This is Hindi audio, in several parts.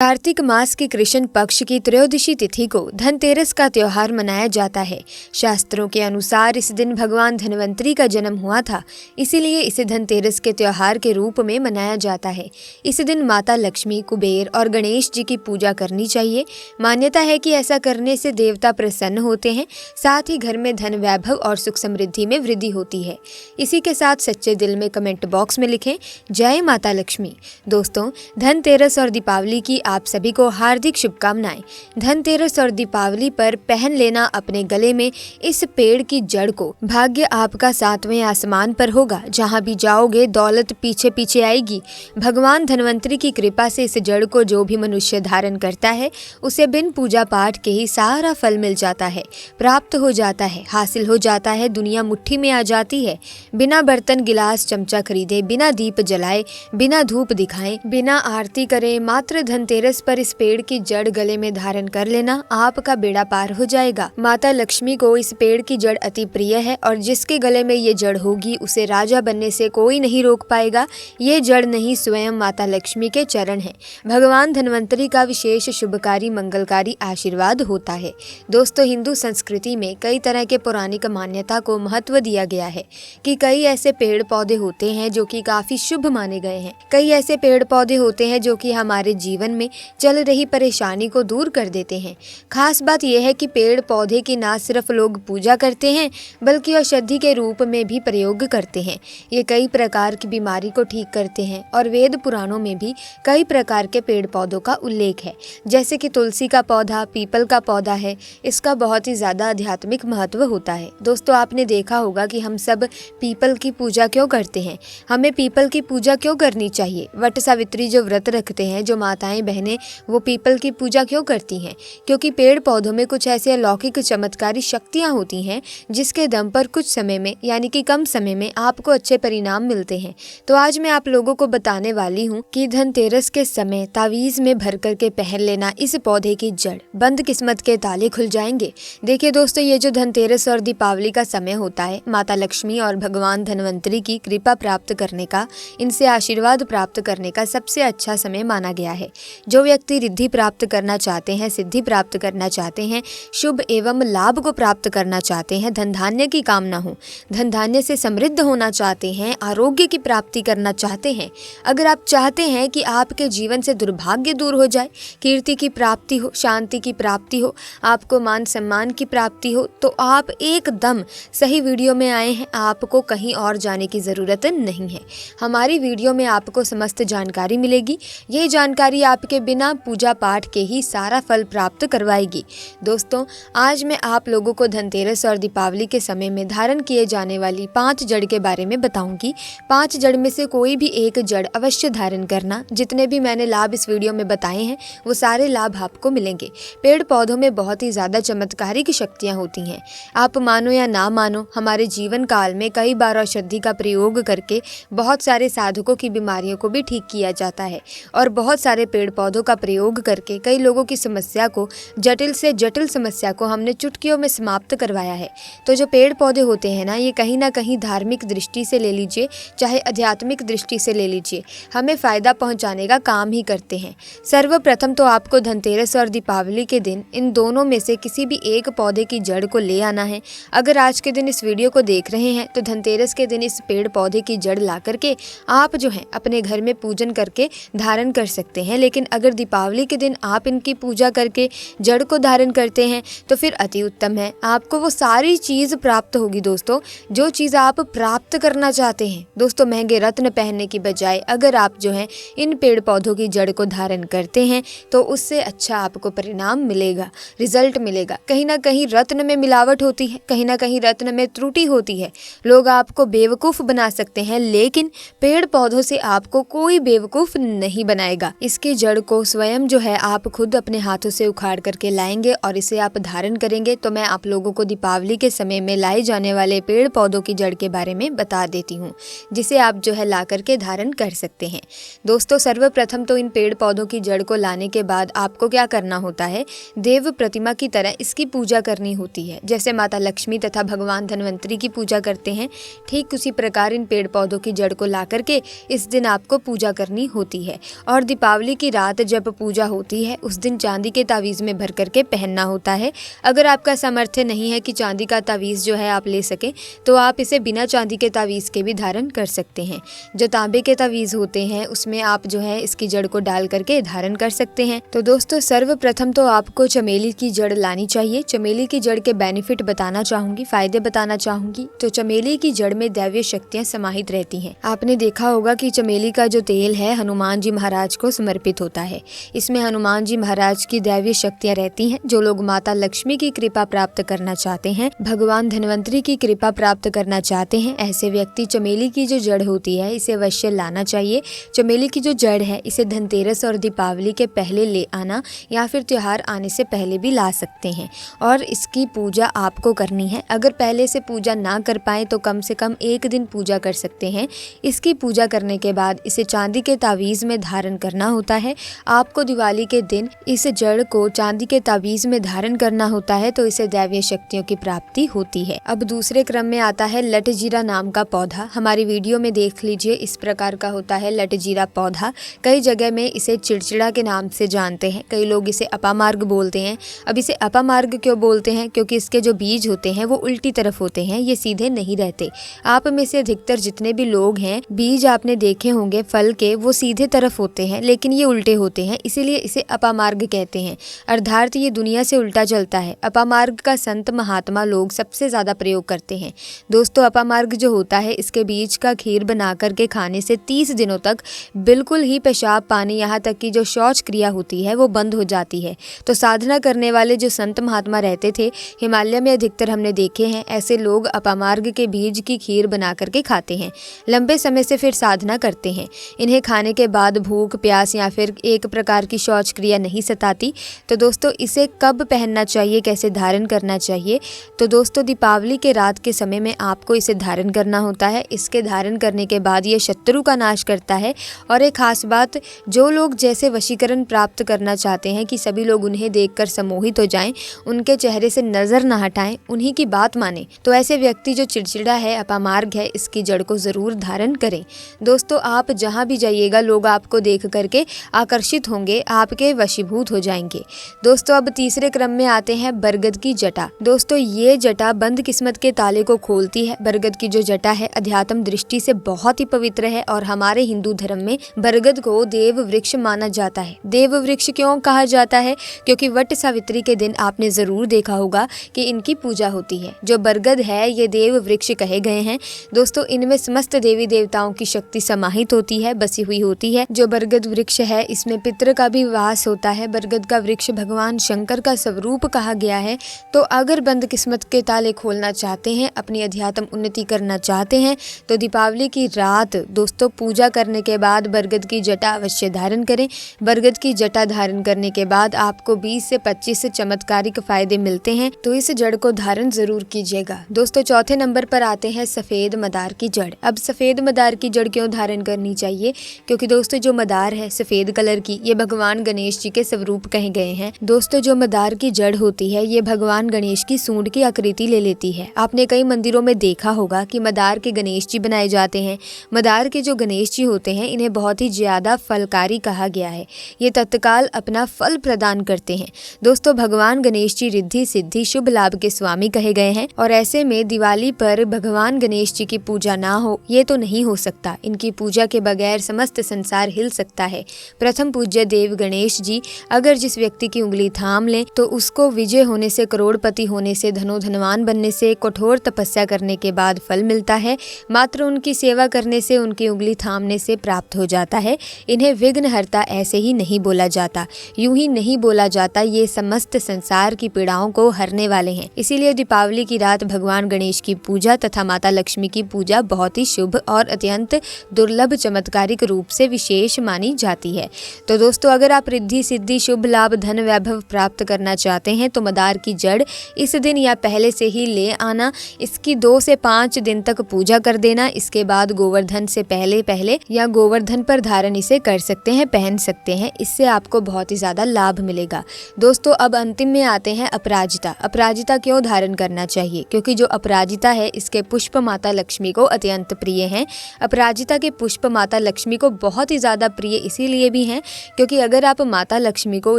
कार्तिक मास की कृष्ण पक्ष की त्रयोदशी तिथि को धनतेरस का त्योहार मनाया जाता है। शास्त्रों के अनुसार इस दिन भगवान धन्वंतरी का जन्म हुआ था, इसीलिए इसे धनतेरस के त्योहार के रूप में मनाया जाता है। इस दिन माता लक्ष्मी, कुबेर और गणेश जी की पूजा करनी चाहिए। मान्यता है कि ऐसा करने से देवता प्रसन्न होते हैं, साथ ही घर में धन वैभव और सुख समृद्धि में वृद्धि होती है। इसी के साथ सच्चे दिल में कमेंट बॉक्स में लिखें जय माता लक्ष्मी। दोस्तों, धनतेरस और दीपावली की आप सभी को हार्दिक शुभकामनाएं। धनतेरस और दीपावली पर पहन लेना अपने गले में इस पेड़ की जड़ को। भाग्य आपका 7वें आसमान पर होगा, जहां भी जाओगे दौलत पीछे पीछे आएगी। भगवान धन्वंतरी की कृपा से इस जड़ को जो भी मनुष्य धारण करता है उसे बिन पूजा पाठ के ही सारा फल मिल जाता है, प्राप्त हो जाता है, हासिल हो जाता है, दुनिया मुट्ठी में आ जाती है। बिना बर्तन गिलास चमचा खरीदे, बिना दीप जलाए, बिना धूप दिखाए, बिना आरती करे, मात्र धनतेरस पर इस पेड़ की जड़ गले में धारण कर लेना, आपका बेड़ा पार हो जाएगा। माता लक्ष्मी को इस पेड़ की जड़ अति प्रिय है और जिसके गले में ये जड़ होगी उसे राजा बनने से कोई नहीं रोक पाएगा। ये जड़ नहीं, स्वयं माता लक्ष्मी के चरण है। भगवान धन्वंतरी का विशेष शुभकारी मंगलकारी आशीर्वाद होता है। दोस्तों, हिंदू संस्कृति में कई तरह के पौराणिक मान्यता को महत्व दिया गया है कि कई ऐसे पेड़ पौधे होते हैं जो कि काफी शुभ माने गए हैं। कई ऐसे पेड़ पौधे होते हैं जो कि हमारे जीवन में चल रही परेशानी को दूर कर देते हैं। खास बात यह है कि पेड़ पौधे की ना सिर्फ लोग पूजा करते हैं बल्कि औषधि के रूप में भी प्रयोग करते हैं। ये कई प्रकार की बीमारी को ठीक करते हैं और वेद पुराणों में भी कई प्रकार के पेड़ पौधों का उल्लेख है, जैसे कि तुलसी का पौधा, पीपल का पौधा है। इसका बहुत ही ज्यादा आध्यात्मिक महत्व होता है। दोस्तों, आपने देखा होगा कि हम सब पीपल की पूजा क्यों करते हैं। हमें पीपल की पूजा क्यों करनी चाहिए। वट सावित्री जो व्रत रखते हैं, जो माताएं बहनें, वो पीपल की पूजा क्यों करती हैं? क्योंकि पेड़ पौधों में कुछ ऐसे अलौकिक चमत्कारी शक्तियां होती हैं जिसके दम पर कुछ समय में, यानी कि कम समय में, आपको अच्छे परिणाम मिलते हैं। तो आज मैं आप लोगों को बताने वाली हूँ कि धनतेरस के समय तावीज में भर करके पहन लेना इस पौधे की जड़, बंद किस्मत के ताले खुल जाएंगे। देखिए दोस्तों, ये जो धनतेरस और दीपावली का समय होता है, माता लक्ष्मी और भगवान धन्वंतरी की कृपा प्राप्त करने का, इनसे आशीर्वाद प्राप्त करने का सबसे अच्छा समय माना गया है। जो व्यक्ति रिद्धि प्राप्त करना चाहते हैं, सिद्धि प्राप्त करना चाहते हैं, शुभ एवं लाभ को प्राप्त करना चाहते हैं, धन धान्य की कामना हो, धन धान्य से समृद्ध होना चाहते हैं, आरोग्य की प्राप्ति करना चाहते हैं, अगर आप चाहते हैं कि आपके जीवन से दुर्भाग्य दूर हो जाए, कीर्ति की प्राप्ति हो, शांति की प्राप्ति हो, आपको मान सम्मान की प्राप्ति हो, तो आप एकदम सही वीडियो में आए हैं। आपको कहीं और जाने की ज़रूरत नहीं है। हमारी वीडियो में आपको समस्त जानकारी मिलेगी। ये जानकारी आपके बिना पूजा पाठ के ही सारा फल प्राप्त करवाएगी। दोस्तों, आज मैं आप लोगों को धनतेरस और दीपावली के समय में धारण किए जाने वाली 5 जड़ के बारे में बताऊंगी। 5 जड़ में से कोई भी एक जड़ अवश्य धारण करना। जितने भी मैंने लाभ इस वीडियो में बताए हैं वो सारे लाभ आपको मिलेंगे। पेड़ पौधों में बहुत ही ज़्यादा चमत्कारिक शक्तियाँ होती हैं। आप मानो या ना मानो, हमारे जीवन काल में कई बार औषधि का प्रयोग करके बहुत सारे साधकों की बीमारियों को भी ठीक किया जाता है और बहुत सारे पेड़ पौधों का प्रयोग करके कई लोगों की समस्या को, जटिल से जटिल समस्या को हमने चुटकियों में समाप्त करवाया है। तो जो पेड़ पौधे होते हैं ना कहीं धार्मिक दृष्टि से ले लीजिए, चाहे आध्यात्मिक दृष्टि से ले लीजिए, हमें फ़ायदा पहुंचाने का काम ही करते हैं। सर्वप्रथम तो आपको धनतेरस और दीपावली के दिन इन दोनों में से किसी भी एक पौधे की जड़ को ले आना है। अगर आज के दिन इस वीडियो को देख रहे हैं तो धनतेरस के दिन इस पेड़ पौधे की जड़ ला करके आप जो है अपने घर में पूजन करके धारण कर सकते हैं। लेकिन अगर दीपावली के दिन आप इनकी पूजा करके जड़ को धारण करते हैं तो फिर अति उत्तम है। आपको वो सारी चीज़ प्राप्त होगी दोस्तों, जो चीज़ आप प्राप्त करना चाहते हैं। दोस्तों, महंगे रत्न पहनने की बजाय अगर आप जो है इन पेड़ पौधों की जड़ को धारण करते हैं तो उससे अच्छा आपको परिणाम मिलेगा, रिजल्ट मिलेगा। कहीं ना कहीं रत्न में मिलावट होती है, कहीं ना कहीं रत्न में त्रुटि होती है, लोग आपको बेवकूफ़ बना सकते हैं, लेकिन पेड़ पौधों से आपको कोई बेवकूफ़ नहीं बनाएगा। इसकी जड़ को स्वयं जो है आप खुद अपने हाथों से उखाड़ करके लाएंगे और इसे आप धारण करेंगे। तो मैं आप लोगों को दीपावली के समय में लाए जाने वाले पेड़ पौधों की जड़ के बारे में बता देती हूँ, जिसे आप जो है ला करके धारण कर सकते हैं। दोस्तों, सर्वप्रथम तो इन पेड़ पौधों की जड़ को लाने के बाद आपको क्या करना होता है, देव प्रतिमा की तरह इसकी पूजा करनी होती है। जैसे माता लक्ष्मी तथा भगवान धन्वंतरी की पूजा करते हैं, ठीक उसी प्रकार इन पेड़ पौधों की जड़ को ला करके इस दिन आपको पूजा करनी होती है। और दीपावली की रात रात जब पूजा होती है उस दिन चांदी के तावीज़ में भर करके पहनना होता है। अगर आपका सामर्थ्य नहीं है कि चांदी का तावीज़ जो है आप ले सकें तो आप इसे बिना चांदी के तावीज़ के भी धारण कर सकते हैं। जो तांबे के तावीज़ होते हैं उसमें आप जो है इसकी जड़ को डाल करके धारण कर सकते हैं। तो दोस्तों सर्वप्रथम तो आपको चमेली की जड़ लानी चाहिए। चमेली की जड़ के बेनिफिट बताना चाहूंगी, फायदे बताना चाहूंगी। तो चमेली की जड़ में दैवीय शक्तियां समाहित रहती हैं। आपने देखा होगा कि चमेली का जो तेल है हनुमान जी महाराज को समर्पित होता है। इसमें हनुमान जी महाराज की दैवीय शक्तियां रहती हैं। जो लोग माता लक्ष्मी की कृपा प्राप्त करना चाहते हैं, भगवान धन्वंतरी की कृपा प्राप्त करना चाहते हैं, ऐसे व्यक्ति चमेली की जो जड़ होती है इसे अवश्य लाना चाहिए। चमेली की जो जड़ है इसे धनतेरस और दीपावली के पहले ले आना या फिर त्योहार आने से पहले भी ला सकते हैं और इसकी पूजा आपको करनी है। अगर पहले से पूजा ना कर पाए तो कम से कम एक दिन पूजा कर सकते हैं। इसकी पूजा करने के बाद इसे चांदी के तावीज़ में धारण करना होता है। आपको दिवाली के दिन इस जड़ को चांदी के तावीज़ में धारण करना होता है तो इसे दैवीय शक्तियों की प्राप्ति होती है। अब दूसरे क्रम में आता है लटजीरा नाम का पौधा। हमारी वीडियो में देख लीजिए, इस प्रकार का होता है लटजीरा पौधा। कई जगह में इसे चिड़चिड़ा के नाम से जानते हैं, कई लोग इसे अपामार्ग बोलते हैं। अब इसे अपामार्ग क्यों बोलते हैं? क्योंकि इसके जो बीज होते हैं वो उल्टी तरफ होते हैं, ये सीधे नहीं रहते। आप में से अधिकतर जितने भी लोग हैं बीज आपने देखे होंगे फल के, वो सीधे तरफ होते हैं लेकिन ये उल्टे होते हैं, इसीलिए इसे अपामार्ग कहते हैं। अर्थात ये दुनिया से उल्टा चलता है। अपामार्ग का संत महात्मा लोग सबसे ज्यादा प्रयोग करते हैं। दोस्तों अपामार्ग जो होता है इसके बीज का खीर बना करके खाने से 30 दिनों तक बिल्कुल ही पेशाब पानी यहाँ तक कि जो शौच क्रिया होती है वो बंद हो जाती है। तो साधना करने वाले जो संत महात्मा रहते थे हिमालय में अधिकतर हमने देखे हैं, ऐसे लोग अपामार्ग के बीज की खीर बना करके खाते हैं, लंबे समय से फिर साधना करते हैं। इन्हें खाने के बाद भूख प्यास या फिर एक प्रकार की शौच क्रिया नहीं सताती। तो दोस्तों इसे कब पहनना चाहिए, कैसे धारण करना चाहिए? तो दोस्तों दीपावली के रात के समय में आपको इसे धारण करना होता है। इसके धारण करने के बाद ये शत्रु का नाश करता है। और एक खास बात, जो लोग जैसे वशीकरण प्राप्त करना चाहते हैं कि सभी लोग उन्हें देखकर सम्मोहित हो जाएं, उनके चेहरे से नजर न हटाएं, उन्हीं की बात माने, तो ऐसे व्यक्ति जो चिड़चिड़ा है, अपामार्ग है, इसकी जड़ को जरूर धारण करें। दोस्तों आप जहां भी जाइएगा लोग आपको देख करके आकर्षित होंगे, आपके वशीभूत हो जाएंगे। दोस्तों अब तीसरे क्रम में आते हैं बरगद की जटा। दोस्तों ये जटा बंद किस्मत के ताले को खोलती है। बरगद की जो जटा है अध्यात्म दृष्टि से बहुत ही पवित्र है और हमारे हिंदू धर्म में बरगद को देव वृक्ष माना जाता है। देव वृक्ष क्यों कहा जाता है? क्योंकि वट सावित्री के दिन आपने जरूर देखा होगा कि इनकी पूजा होती है। जो बरगद है ये देव वृक्ष कहे गए हैं। दोस्तों इनमें समस्त देवी देवताओं की शक्ति समाहित होती है, बसी हुई होती है। जो बरगद वृक्ष है इसमें पितृ का भी वास होता है। बरगद का वृक्ष भगवान शंकर का स्वरूप कहा गया है। तो अगर बंद किस्मत के ताले खोलना चाहते हैं, अपनी अध्यात्म उन्नति करना चाहते हैं, तो दीपावली की रात दोस्तों पूजा करने के बाद बरगद की जटा अवश्य धारण करें। बरगद की जटा धारण करने के बाद आपको 20 से 25 चमत्कारिक फायदे मिलते हैं, तो इस जड़ को धारण जरूर कीजिएगा। दोस्तों चौथे नंबर पर आते हैं सफेद मदार की जड़। अब सफेद मदार की जड़ क्यों धारण करनी चाहिए? क्योंकि दोस्तों जो मदार है सफेद कलर की, ये भगवान गणेश जी के स्वरूप कहे गए हैं। दोस्तों जो मदार की जड़ होती है ये भगवान गणेश की सूंड की आकृति ले लेती है। आपने कई मंदिरों में देखा होगा कि मदार के गणेश जी बनाए जाते हैं। मदार के जो गणेश जी होते हैं इन्हें बहुत ही ज्यादा फलकारी कहा गया है। ये तत्काल अपना फल प्रदान करते हैं। दोस्तों भगवान गणेश जी रिद्धि सिद्धि शुभ लाभ के स्वामी कहे गए हैं और ऐसे में दिवाली पर भगवान गणेश जी की पूजा ना हो ये तो नहीं हो सकता। इनकी पूजा के बगैर समस्त संसार हिल सकता है। प्रथम पूज्य देव गणेश जी अगर जिस व्यक्ति की उंगली थाम लें तो उसको विजय होने से, करोड़पति होने से, धनवान बनने से, कठोर तपस्या करने के बाद फल मिलता है। मात्र उनकी सेवा करने से, उनकी उंगली थामने से प्राप्त हो जाता है। इन्हें विघ्नहर्ता ऐसे ही नहीं बोला जाता, यूं ही नहीं बोला जाता। ये समस्त संसार की पीड़ाओं को हरने वाले हैं। इसीलिए दीपावली की रात भगवान गणेश की पूजा तथा माता लक्ष्मी की पूजा बहुत ही शुभ और अत्यंत दुर्लभ चमत्कारिक रूप से विशेष मानी जाती है। तो दोस्तों अगर आप रिद्धि सिद्धि शुभ लाभ धन वैभव प्राप्त करना चाहते हैं तो मदार की जड़ इस दिन या पहले से ही ले आना। इसकी 2 से 5 दिन तक पूजा कर देना। इसके बाद गोवर्धन से पहले या गोवर्धन पर धारण इसे कर सकते हैं, पहन सकते हैं। इससे आपको बहुत ही ज्यादा लाभ मिलेगा। दोस्तों अब अंतिम में आते हैं अपराजिता। अपराजिता क्यों धारण करना चाहिए? क्योंकि जो अपराजिता है इसके पुष्प माता लक्ष्मी को अत्यंत प्रिय हैं। अपराजिता के पुष्प माता लक्ष्मी को बहुत ही ज्यादा प्रिय इसीलिए भी हैं हैं, क्योंकि अगर आप माता लक्ष्मी को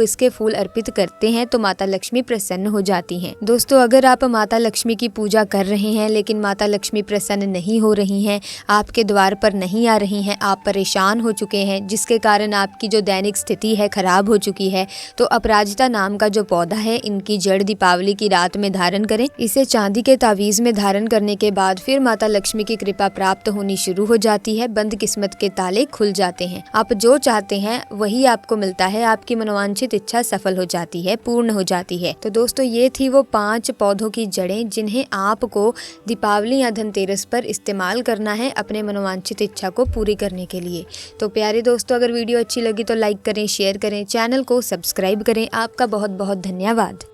इसके फूल अर्पित करते हैं तो माता लक्ष्मी प्रसन्न हो जाती हैं। दोस्तों, अगर आप माता लक्ष्मी की पूजा कर रहे हैं लेकिन माता लक्ष्मी प्रसन्न नहीं हो रही हैं, आपके द्वार पर नहीं आ रही हैं, आप परेशान हो चुके हैं, जिसके कारण आपकी जो दैनिक स्थिति है खराब हो चुकी है, तो अपराजिता नाम का जो पौधा है, इनकी जड़ दीपावली की रात में धारण करें। इसे चांदी के तावीज में धारण करने के बाद फिर माता लक्ष्मी की कृपा प्राप्त होनी शुरू हो जाती है। बंद किस्मत के ताले खुल जाते हैं। आप जो चाहते हैं वही आपको मिलता है। आपकी मनोवांछित इच्छा सफल हो जाती है, पूर्ण हो जाती है। तो दोस्तों, ये थी वो 5 पौधों की जड़ें जिन्हें आपको दीपावली या धनतेरस पर इस्तेमाल करना है अपने मनोवांछित इच्छा को पूरी करने के लिए। तो प्यारे दोस्तों, अगर वीडियो अच्छी लगी तो लाइक करें, शेयर करें, चैनल को सब्सक्राइब करें। आपका बहुत बहुत धन्यवाद।